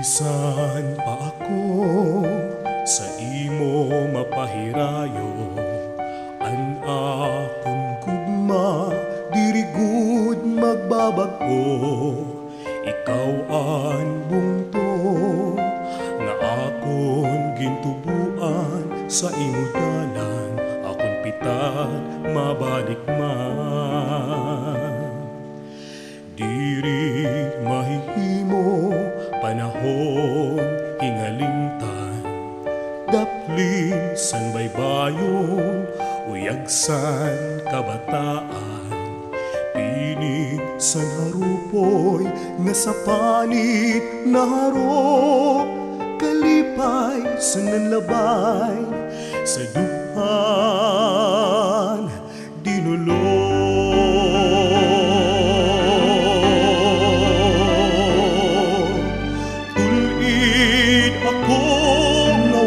Bisan pa ako sa imo mapahirayo, an akong gugma diri gud magbabago. Ikaw ang bungto nga akon gintubuan, sa imo dalan akon pitad mabalik man. Diri mahihimo panahon hingalingtan, daplin san baybayon uyagsan kabataan. Pinig san harupoy nga sa panit naharop, kalipay san nanlabay sa duhan dinulog.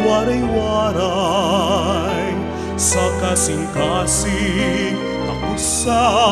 Waray-waray sa kasing-kasing ako sa